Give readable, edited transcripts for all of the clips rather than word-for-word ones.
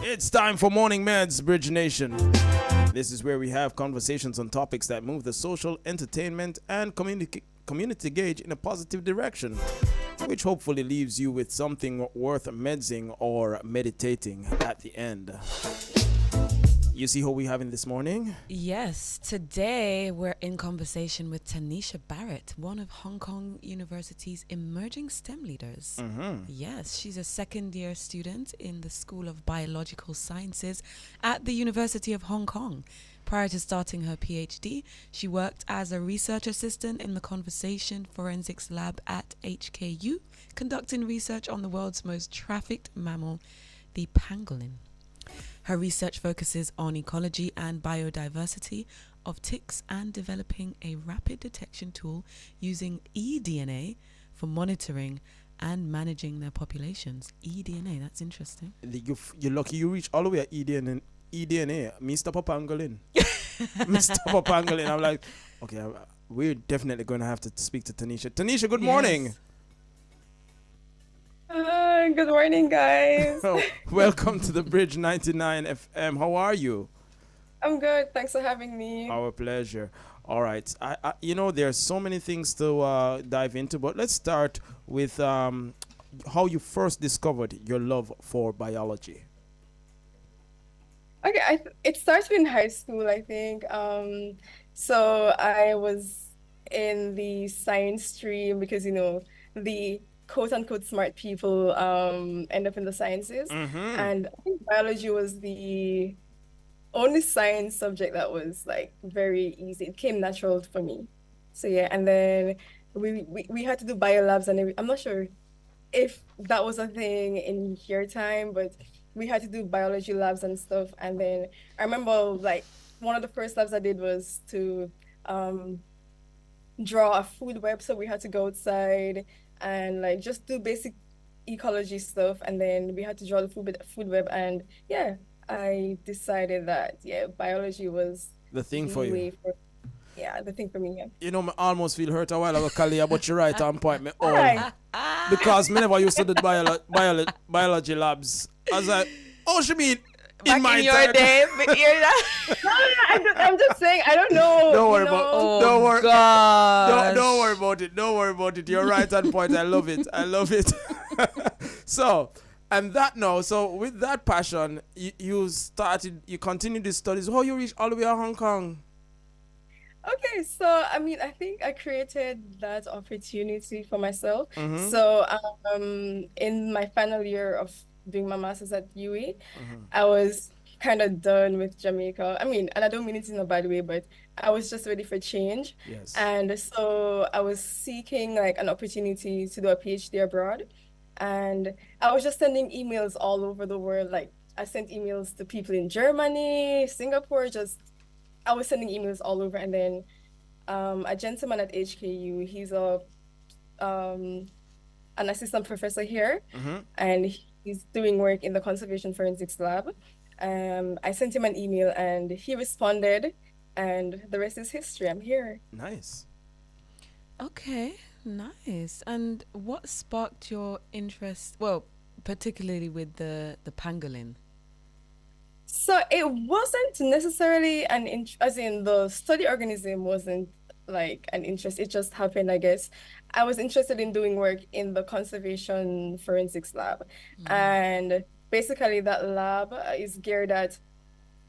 It's time for Morning Meds, Bridge Nation. This is where we have conversations on topics that move the social, entertainment, and community gauge in a positive direction, which hopefully leaves you with something worth medsing or meditating at the end. You see who we have in this morning? Yes, today we're in conversation with Taneisha Barrett, one of Hong Kong University's emerging STEM leaders. Yes, she's a second-year student in the School of Biological Sciences at the University of Hong Kong. Prior to starting her PhD, she worked as a research assistant in the Conversation Forensics Lab at HKU, conducting research on the world's most trafficked mammal, the pangolin. Her research focuses on ecology and biodiversity of ticks and developing a rapid detection tool using eDNA for monitoring and managing their populations. eDNA, that's interesting. You're lucky you reach all the way at eDNA. Mr. Pangolin. Mr. Pangolin. I'm like, okay, we're definitely going to have to speak to Taneisha. Taneisha, good morning. Yes. Good morning, guys. Welcome to the Bridge 99 FM. How are you? I'm good. Thanks for having me. Our pleasure. All right. There's so many things to dive into, but let's start with how you first discovered your love for biology. Okay, it started in high school, I think. So I was in the science stream because, the quote unquote smart people end up in the sciences. And I think biology was the only science subject that was like very easy. It came natural for me. So yeah, and then we had to do biolabs and I'm not sure if that was a thing in your time, but we had to do biology labs and stuff. And then I remember like one of the first labs I did was to draw a food web. So we had to go outside and like just do basic ecology stuff. And then we had to draw the food web. And yeah, I decided that, biology was The thing for you. the thing for me. Yeah. I almost feel hurt a while ago, Kalia, but you're right on point. Me all. Why? Because me never used to do biology labs. I was like, oh, she mean in my in your time. day, but you're not. I'm just saying, I don't know. Don't worry you about. know. Don't worry. God. Don't worry about it. Don't worry about it. You're right on point. I love it. I love it. So, and that now, so with that passion, you continued the studies. How you reach all the way to Hong Kong? Okay, so I mean, I think I created that opportunity for myself. So, in my final year of doing my master's at UE, I was kind of done with Jamaica. I mean, and I don't mean it in a bad way, but I was just ready for change. Yes. And so I was seeking like an opportunity to do a PhD abroad. And I was just sending emails all over the world. Like I sent emails to people in Germany, Singapore, I was sending emails all over. And then a gentleman at HKU, he's an assistant professor here, and he's doing work in the Conservation Forensics Lab. I sent him an email and he responded, and the rest is history. I'm here. Nice. Okay, nice. And what sparked your interest? Well, particularly with the pangolin. So it wasn't necessarily as in the study organism wasn't like an interest. It just happened, I guess. I was interested in doing work in the Conservation Forensics Lab. And basically that lab is geared at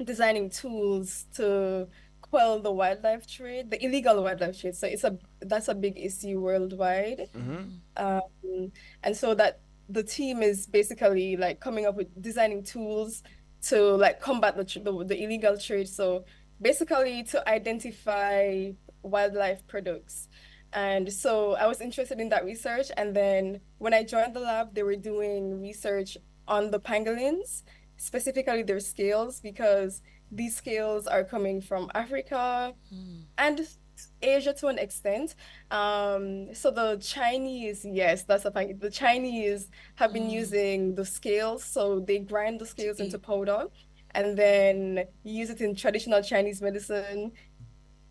designing tools to quell the wildlife trade, the illegal wildlife trade. So that's a big issue worldwide. And so that the team is basically like coming up with designing tools to like combat the illegal trade. So basically to identify wildlife products. And so I was interested in that research. And then when I joined the lab, they were doing research on the pangolins, specifically their scales, because these scales are coming from Africa and Asia to an extent. So the Chinese, yes, that's a fact. The Chinese have been using the scales, so they grind the scales into powder and then use it in traditional Chinese medicine.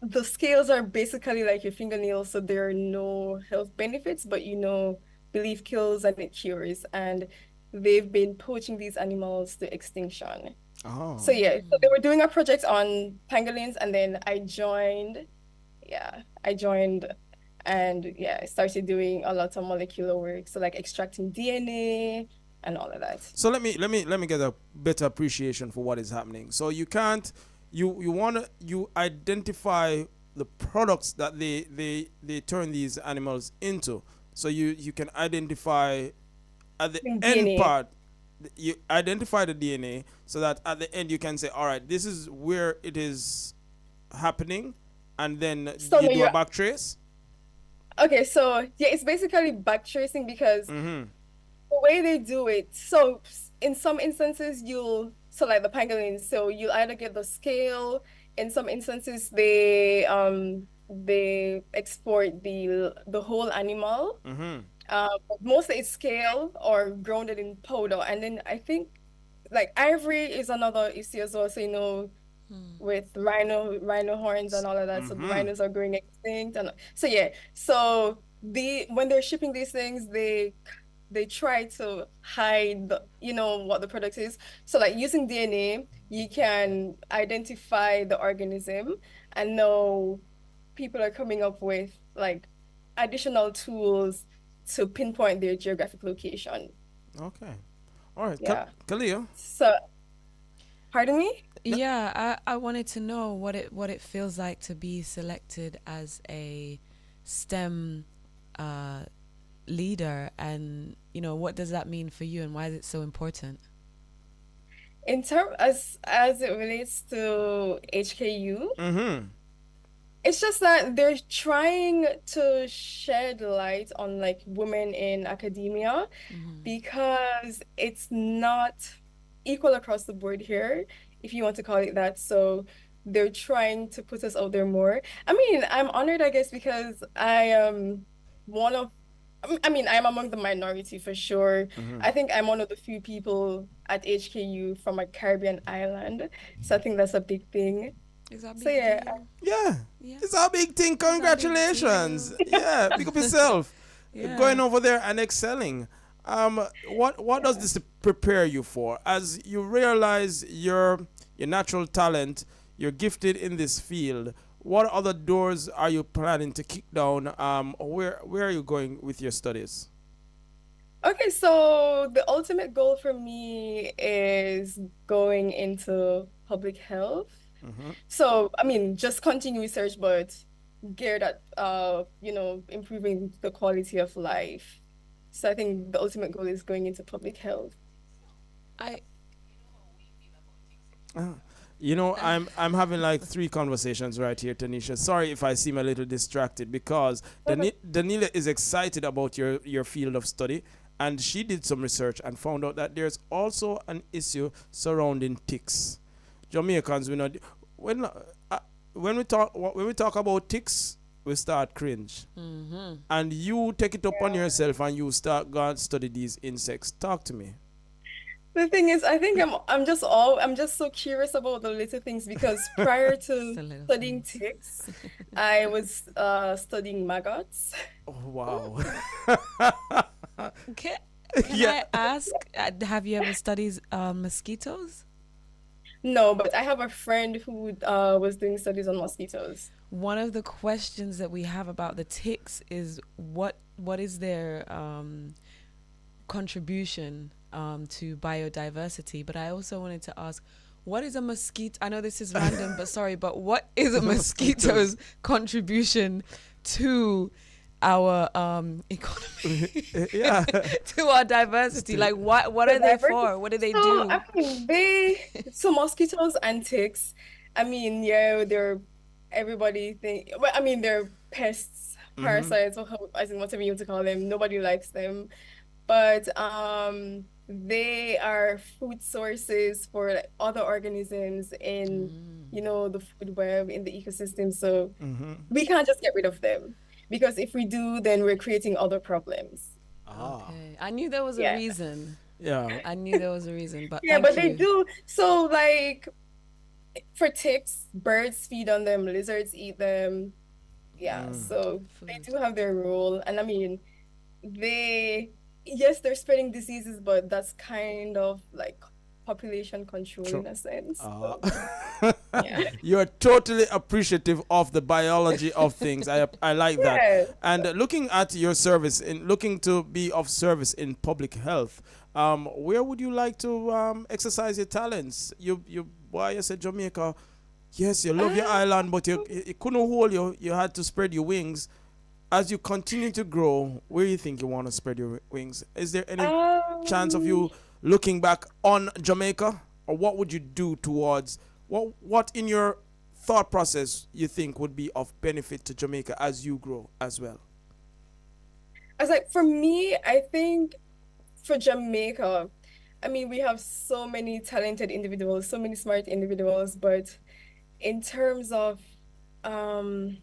The scales are basically like your fingernails, so there are no health benefits, but belief kills and it cures. And they've been poaching these animals to extinction. So Oh. yeah, so they were doing a project on pangolins, and then I joined. Yeah, I joined, and yeah, I started doing a lot of molecular work, so like extracting DNA and all of that. So let me get a better appreciation for what is happening. So you can't you wanna you identify the products that they turn these animals into. So you can identify at the Doing end DNA. part, you identify the DNA so that at the end you can say, all right, this is where it is happening, and then So you no, do a you're back trace. okay. So yeah, it's basically back tracing because Mm-hmm. the way they do it, so in some instances so like the pangolins, so you'll either get the scale, in some instances they export the whole animal. Mm-hmm. But mostly it's scale or grounded in powder. And then I think like ivory is another issue as well. So with rhino horns and all of that. So the Mm-hmm. rhinos are going extinct, and so yeah. So when they're shipping these things, they try to hide what the product is. So like using DNA, you can identify the organism, and now people are coming up with like additional tools to pinpoint their geographic location. Okay. All right. Yeah. Kalia. So, pardon me? No. Yeah, I wanted to know what it feels like to be selected as a STEM uh, leader, and what does that mean for you, and why is it so important? In term as it relates to HKU, Mm-hmm. it's just that they're trying to shed light on like women in academia because it's not equal across the board here, if you want to call it that. So they're trying to put us out there more. I mean, I'm honored, I guess, because I am one of, I mean, I'm among the minority for sure. Mm-hmm. I think I'm one of the few people at HKU from a Caribbean island. So I think that's a big thing. It's a So big yeah, deal. Yeah. Yeah, It's a big thing. it's a big Congratulations. deal. Yeah. Pick up yourself. Yeah. Going over there and excelling. What does yeah. this prepare you for as you realize your natural talent, you're gifted in this field? What other doors are you planning to kick down? Where are you going with your studies? Okay, so the ultimate goal for me is going into public health. Mm-hmm. So, I mean, just continue research, but geared at improving the quality of life. So I think the ultimate goal is going into public health. I I'm having like three conversations right here, Tanisha. Sorry if I seem a little distracted because Danila is excited about your field of study, and she did some research and found out that there's also an issue surrounding ticks. Jamaicans, we know when we talk about ticks, we start cringe, and you take it upon Yeah. yourself and you start go and study these insects. Talk to me. The thing is, I think I'm just so curious about the little things because prior it's to the little studying things. ticks, I was studying maggots. Oh wow. Can, can Yeah. I ask, have you ever studied mosquitoes? No, but I have a friend who was doing studies on mosquitoes. One of the questions that we have about the ticks is what is their contribution to biodiversity? But I also wanted to ask, what is a mosquito? I know this is random, but sorry, but what is a mosquito's contribution to our economy, Yeah. to our diversity? Like, what The are they diversity. for? What do they So I do? mean, so mosquitoes and ticks. I mean, yeah, they're everybody think. Well, I mean, they're pests, Mm-hmm. parasites, or I think whatever you want to call them. Nobody likes them, but they are food sources for like, other organisms in the food web in the ecosystem. So Mm-hmm. we can't just get rid of them because if we do, then we're creating other problems. Ah. Okay, I knew there was a Yeah. reason. Yeah. I knew there was a reason, but Yeah, but thank they you. do. So, like, for ticks, birds feed on them, lizards eat them. Yeah, Mm. so they Food. do have their role. And I mean, they yes, they're spreading diseases, but that's kind of like population control True. in a sense. Uh, So, yeah. you're totally appreciative of the biology of things. I like that. Yeah. And looking at your service, in looking to be of service in public health, where would you like to exercise your talents? You boy, you said Jamaica. Yes, you love your Uh, island, but you couldn't hold you. You had to spread your wings. As you continue to grow, where you think you want to spread your wings? Is there any chance of um, you looking back on Jamaica, or what would you do towards what in your thought process you think would be of benefit to Jamaica as you grow as well? I was like, for me, I think for Jamaica, I mean, we have so many talented individuals, so many smart individuals, but in terms of um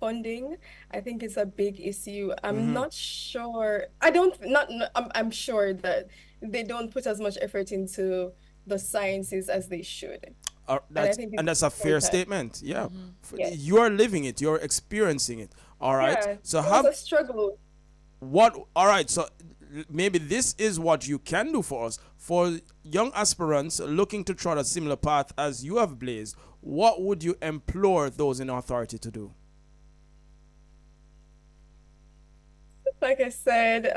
funding, I think it's a big issue. I'm Mm-hmm. not sure. I don't not, not I'm sure that they don't put as much effort into the sciences as they should. And I think And it's that's a fair important. statement. Yeah. Yes. You are living it. You're experiencing it. All right. Yeah, So it was have a struggle. what? All right. So maybe this is what you can do for us. For young aspirants looking to trot a similar path as you have blazed, what would you implore those in authority to do? Like I said,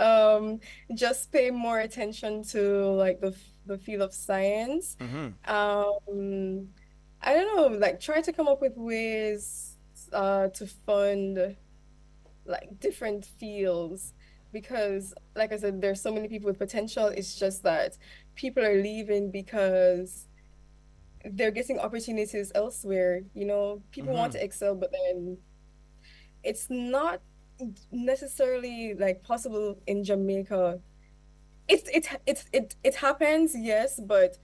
just pay more attention to like the field of science. Mm-hmm. I don't know, like try to come up with ways to fund like different fields because like I said, there's so many people with potential. It's just that people are leaving because they're getting opportunities elsewhere. You know, people want Mm-hmm. to excel, but then it's not necessarily like possible in Jamaica. It happens, yes, but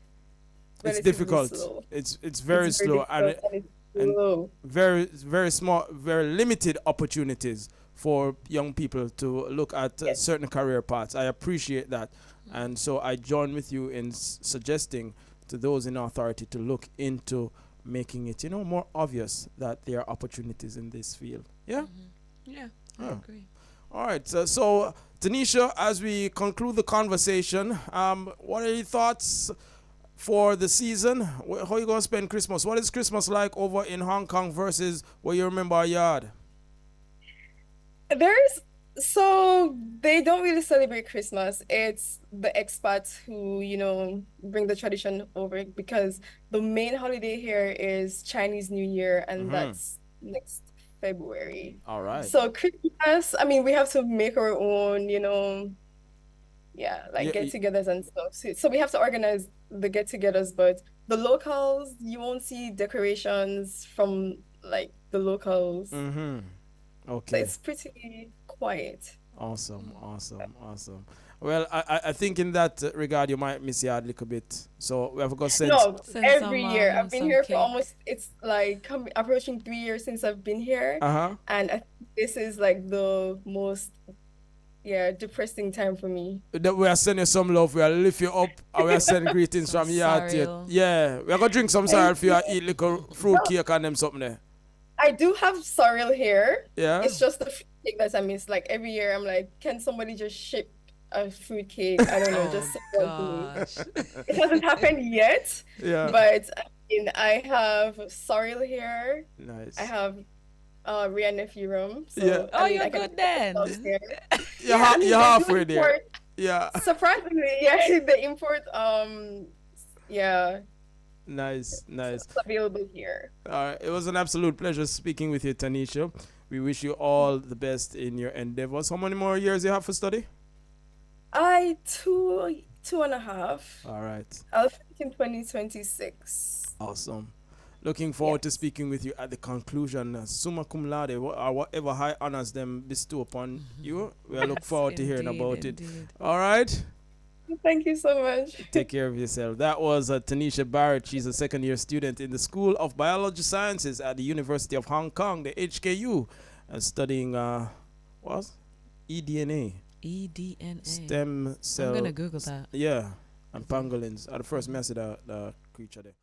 It's relatively difficult. slow. It's It's very very slow, difficult and it's and slow. very small, very limited opportunities for young people to look at Yes. certain career paths. I appreciate that, and so I join with you in suggesting to those in authority to look into making it, more obvious that there are opportunities in this field. Yeah. Yeah, I Oh. agree. All right. So Taneisha, as we conclude the conversation, what are your thoughts for the season? How you gonna spend Christmas? What is Christmas like over in Hong Kong versus where you remember our yard? There's so they don't really celebrate Christmas. It's the expats who, bring the tradition over because the main holiday here is Chinese New Year, and Mm-hmm. that's next February. All right. So Christmas, I mean, we have to make our own, yeah, like Yeah. get-togethers and stuff. So we have to organize the get-togethers, but the locals, you won't see decorations from like the locals. Mm-hmm. So Okay. it's pretty quiet. Awesome. Awesome. Awesome. Well, I think in that regard you might miss yard a little bit. So we have got sense. No, Send every year. I've been some here for cake. almost, it's like approaching 3 years since I've been here. Uh huh. And I think this is like the most, yeah, depressing time for me. That we are sending you some love. We are lift you up. And we are sending greetings Some from here to you. sorrel. Yeah, we are gonna drink some Thank sorrel for you. you. Eat little fruit No, cake and them something there. I do have sorrel here. Yeah. It's just the fruit cake that I miss. Like every year, I'm like, can somebody just ship a fruit cake? I don't know, Oh just send one to me. gosh. It hasn't happened yet, Yeah. but I mean, I have sorrel here. I Nice. have Rhea nephew room. Yeah. So Oh, I mean, you're I can good stuff then. here. You're, Yeah, I mean you're they do halfway there. import. Yeah. Surprisingly, yeah, they import. Yeah, Nice. so Nice. it's available here. All right. It was an absolute pleasure speaking with you, Taneisha. We wish you all the best in your endeavors. How many more years you have for study? I two and a half. All right. I'll finish in 2026. Awesome. Looking forward to Yes. speaking with you at the conclusion. Summa cum laude, or whatever high honors them bestow upon you. We look Yes, forward to hearing indeed, about it. indeed. All right. Thank you so much. Take care of yourself. That was Taneisha Barrett. She's a second year student in the School of Biology Sciences at the University of Hong Kong, the HKU, and studying what? eDNA, eDNA. stem I'm cell. gonna Google that. Yeah, and pangolins are the first message the creature there.